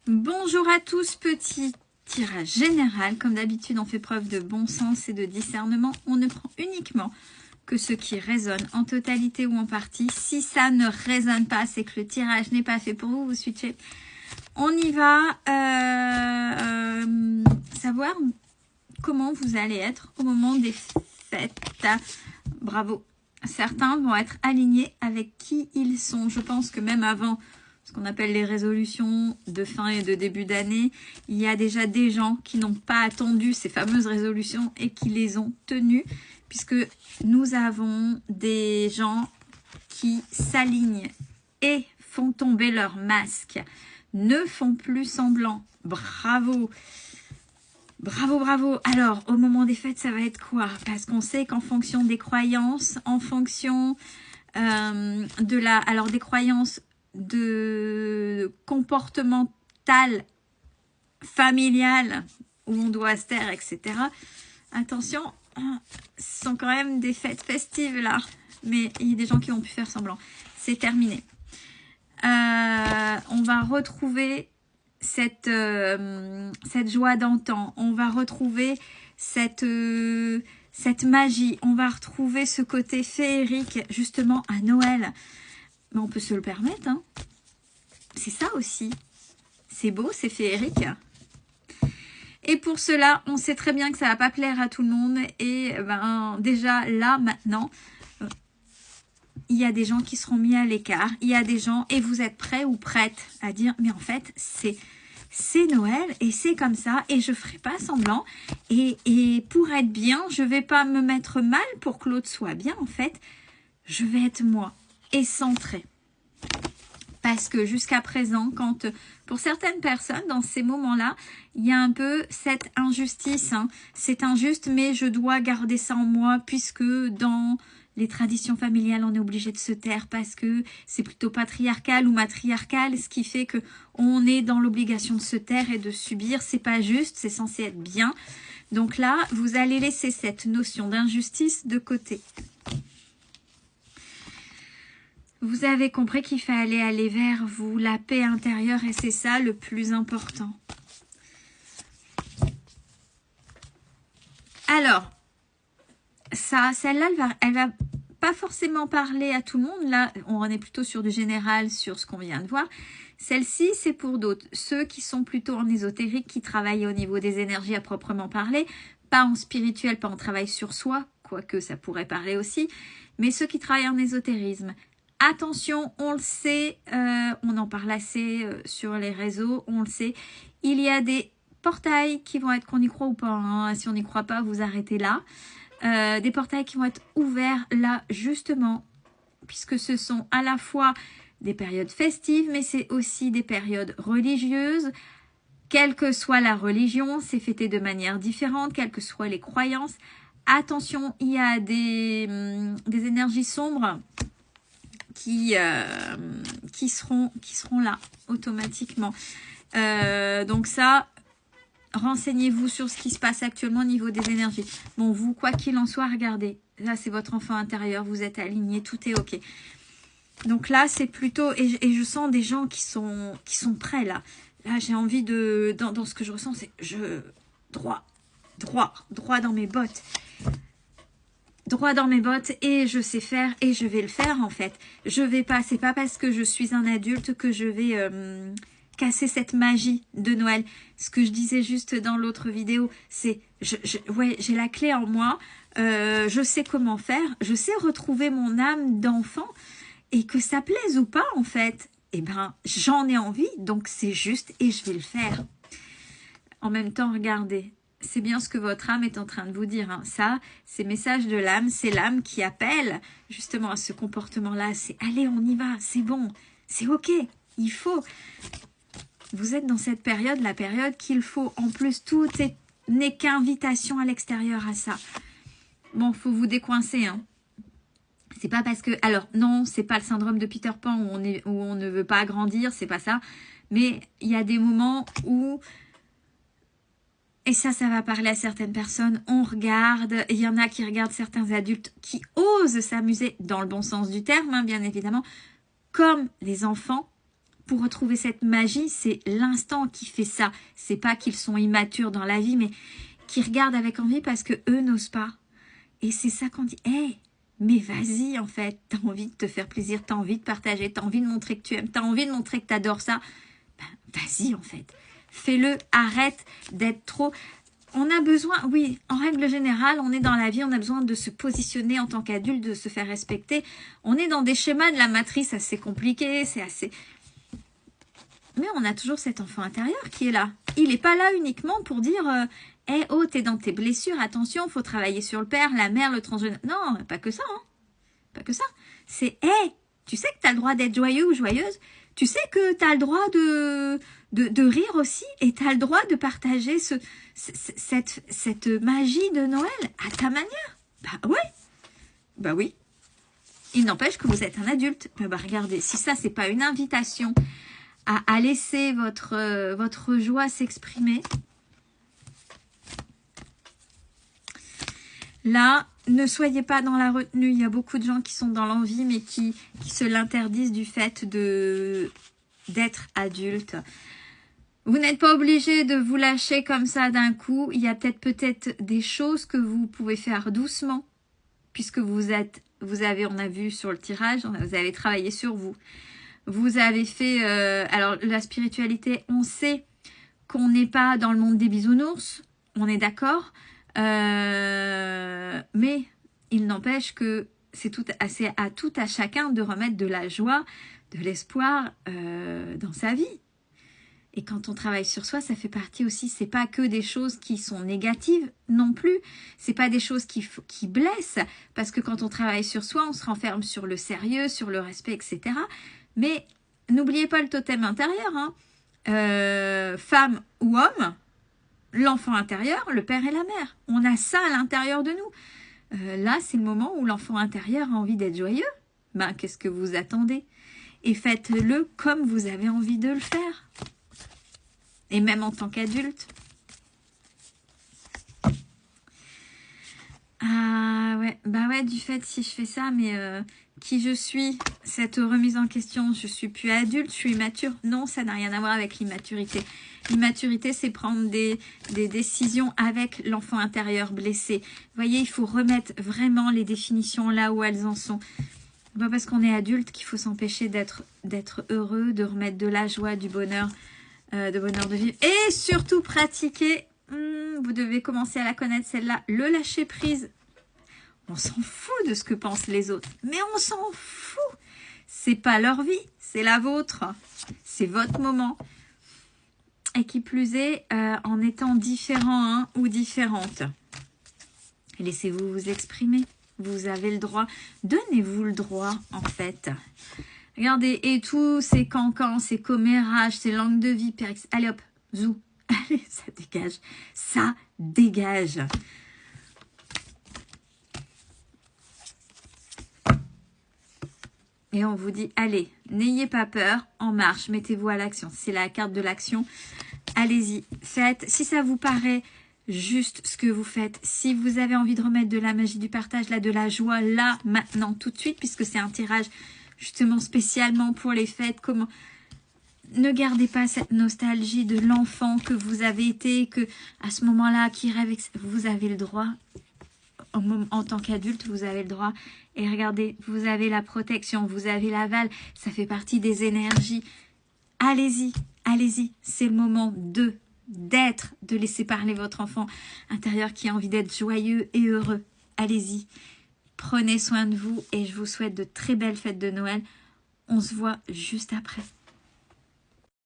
Bonjour à tous, petit tirage général. Comme d'habitude, on fait preuve de bon sens et de discernement. On ne prend uniquement que ce qui résonne en totalité ou en partie. Si ça ne résonne pas, c'est que le tirage n'est pas fait pour vous. Vous switchez. On y va savoir comment vous allez être au moment des fêtes. Bravo. Certains vont être alignés avec qui ils sont. Je pense que même avant ce qu'on appelle les résolutions de fin et de début d'année, il y a déjà des gens qui n'ont pas attendu ces fameuses résolutions et qui les ont tenues, puisque nous avons des gens qui s'alignent et font tomber leur masque, ne font plus semblant. Bravo! Bravo, bravo. Alors, au moment des fêtes, ça va être quoi? Parce qu'on sait qu'en fonction des croyances, en fonction des croyances de comportementales, familiales, où on doit se taire, etc. Attention, ce sont quand même des fêtes festives là. Mais il y a des gens qui ont pu faire semblant. C'est terminé. On va retrouver cette joie d'antan, on va retrouver cette magie, on va retrouver ce côté féerique justement à Noël. Mais on peut se le permettre, hein. C'est ça aussi. C'est beau, c'est féerique. Et pour cela, on sait très bien que ça va pas plaire à tout le monde. Et ben déjà là, maintenant, il y a des gens qui seront mis à l'écart. Il y a des gens, et vous êtes prêts ou prêtes à dire, mais en fait, c'est Noël et c'est comme ça et je ferai pas semblant. Et pour être bien, je vais pas me mettre mal pour que l'autre soit bien. En fait, je vais être moi et centrée. Parce que jusqu'à présent, quand pour certaines personnes, dans ces moments-là, il y a un peu cette injustice. Hein. C'est injuste, mais je dois garder ça en moi puisque dans les traditions familiales, on est obligé de se taire parce que c'est plutôt patriarcal ou matriarcal, ce qui fait que on est dans l'obligation de se taire et de subir. C'est pas juste, c'est censé être bien. Donc là, vous allez laisser cette notion d'injustice de côté. Vous avez compris qu'il fallait aller vers vous, la paix intérieure, et c'est ça le plus important. Alors, celle-là, elle va pas forcément parler à tout le monde. Là, on est plutôt sur du général, sur ce qu'on vient de voir. Celle-ci, c'est pour d'autres. Ceux qui sont plutôt en ésotérique, qui travaillent au niveau des énergies à proprement parler, pas en spirituel, pas en travail sur soi, quoique ça pourrait parler aussi, mais ceux qui travaillent en ésotérisme. Attention, on le sait, on en parle assez sur les réseaux, on le sait, il y a des portails qui vont être, qu'on y croit ou pas, hein. Si on n'y croit pas, vous arrêtez là. Des portails qui vont être ouverts là justement, puisque ce sont à la fois des périodes festives, mais c'est aussi des périodes religieuses. Quelle que soit la religion, c'est fêté de manière différente, quelles que soient les croyances. Attention, il y a des énergies sombres qui seront là automatiquement. Donc ça, renseignez-vous sur ce qui se passe actuellement au niveau des énergies. Bon, vous, quoi qu'il en soit, regardez. Là, c'est votre enfant intérieur, vous êtes aligné, tout est OK. Donc là, c'est plutôt... Et je sens des gens qui sont prêts, là. Là, j'ai envie de... Dans ce que je ressens, c'est... Droit dans mes bottes. Droit dans mes bottes et je sais faire et je vais le faire en fait. Je vais pas, c'est pas parce que je suis un adulte que je vais casser cette magie de Noël. Ce que je disais juste dans l'autre vidéo, c'est ouais, j'ai la clé en moi, je sais comment faire, je sais retrouver mon âme d'enfant et que ça plaise ou pas en fait, eh ben j'en ai envie donc c'est juste et je vais le faire. En même temps, regardez. C'est bien ce que votre âme est en train de vous dire. Hein. Ça, c'est message de l'âme. C'est l'âme qui appelle justement à ce comportement-là. C'est allez, on y va, c'est bon, c'est OK, il faut. Vous êtes dans cette période, la période qu'il faut. En plus, tout n'est qu'invitation à l'extérieur à ça. Bon, faut vous décoincer. Hein. C'est pas parce que... Alors, non, c'est pas le syndrome de Peter Pan où on ne veut pas grandir, c'est pas ça. Mais il y a des moments où... Et ça va parler à certaines personnes. On regarde, il y en a qui regardent certains adultes qui osent s'amuser, dans le bon sens du terme, hein, bien évidemment, comme les enfants, pour retrouver cette magie, c'est l'instant qui fait ça. C'est pas qu'ils sont immatures dans la vie, mais qui regardent avec envie parce que eux n'osent pas. Et c'est ça qu'on dit, hey, mais vas-y en fait, t'as envie de te faire plaisir, t'as envie de partager, t'as envie de montrer que tu aimes, t'as envie de montrer que t'adores ça, ben, vas-y en fait. Fais-le, arrête d'être trop... On a besoin, oui, en règle générale, on est dans la vie, on a besoin de se positionner en tant qu'adulte, de se faire respecter. On est dans des schémas de la matrice assez compliqués, c'est assez... Mais on a toujours cet enfant intérieur qui est là. Il n'est pas là uniquement pour dire hey, oh, t'es dans tes blessures, attention, faut travailler sur le père, la mère, le transgénère. Non, pas que ça, hein. Pas que ça. C'est hey, tu sais que tu as le droit d'être joyeux ou joyeuse. Tu sais que tu as le droit de rire aussi et tu as le droit de partager cette magie de Noël à ta manière. Bah ouais. Bah oui. Il n'empêche que vous êtes un adulte. Bah regardez, si ça, c'est pas une invitation à laisser votre joie s'exprimer. Là, ne soyez pas dans la retenue. Il y a beaucoup de gens qui sont dans l'envie, mais qui se l'interdisent du fait d'être adulte. Vous n'êtes pas obligé de vous lâcher comme ça d'un coup. Il y a peut-être des choses que vous pouvez faire doucement, puisque on a vu sur le tirage, vous avez travaillé sur vous. Vous avez fait... alors, la spiritualité, on sait qu'on n'est pas dans le monde des bisounours. On est d'accord. Mais il n'empêche que c'est à chacun de remettre de la joie, de l'espoir dans sa vie. Et quand on travaille sur soi, ça fait partie aussi, c'est pas que des choses qui sont négatives non plus, c'est pas des choses qui blessent, parce que quand on travaille sur soi, on se renferme sur le sérieux, sur le respect, etc. Mais n'oubliez pas le totem intérieur, hein. Femme ou homme, l'enfant intérieur, le père et la mère. On a ça à l'intérieur de nous. Là, c'est le moment où l'enfant intérieur a envie d'être joyeux. Ben, qu'est-ce que vous attendez? Et faites-le comme vous avez envie de le faire. Et même en tant qu'adulte. Ah ouais, bah ouais, du fait, si je fais ça, mais qui je suis, cette remise en question, je suis plus adulte, je suis immature. Non, ça n'a rien à voir avec l'immaturité. L'immaturité, c'est prendre des décisions avec l'enfant intérieur blessé. Vous voyez, il faut remettre vraiment les définitions là où elles en sont. Pas parce qu'on est adulte qu'il faut s'empêcher d'être heureux, de remettre de la joie, du bonheur, de vivre. Et surtout pratiquer, vous devez commencer à la connaître celle-là, le lâcher prise. On s'en fout de ce que pensent les autres, mais on s'en fout. C'est pas leur vie, c'est la vôtre. C'est votre moment. Et qui plus est, en étant différent hein, ou différente. Laissez-vous vous exprimer. Vous avez le droit. Donnez-vous le droit, en fait. Regardez, et tous ces cancans, ces commérages, ces langues de vie. Allez hop, zou. Allez, ça dégage. Ça dégage. Et on vous dit, allez, n'ayez pas peur, en marche, mettez-vous à l'action. C'est la carte de l'action. Allez-y, faites. Si ça vous paraît juste ce que vous faites, si vous avez envie de remettre de la magie du partage, là, de la joie, là, maintenant, tout de suite, puisque c'est un tirage justement spécialement pour les fêtes, comment... Ne gardez pas cette nostalgie de l'enfant que vous avez été, que à ce moment-là, qui rêve, vous avez le droit. En tant qu'adulte, vous avez le droit. Et regardez, vous avez la protection, vous avez l'aval. Ça fait partie des énergies. Allez-y, allez-y. C'est le moment d'être, de laisser parler votre enfant intérieur qui a envie d'être joyeux et heureux. Allez-y. Prenez soin de vous et je vous souhaite de très belles fêtes de Noël. On se voit juste après.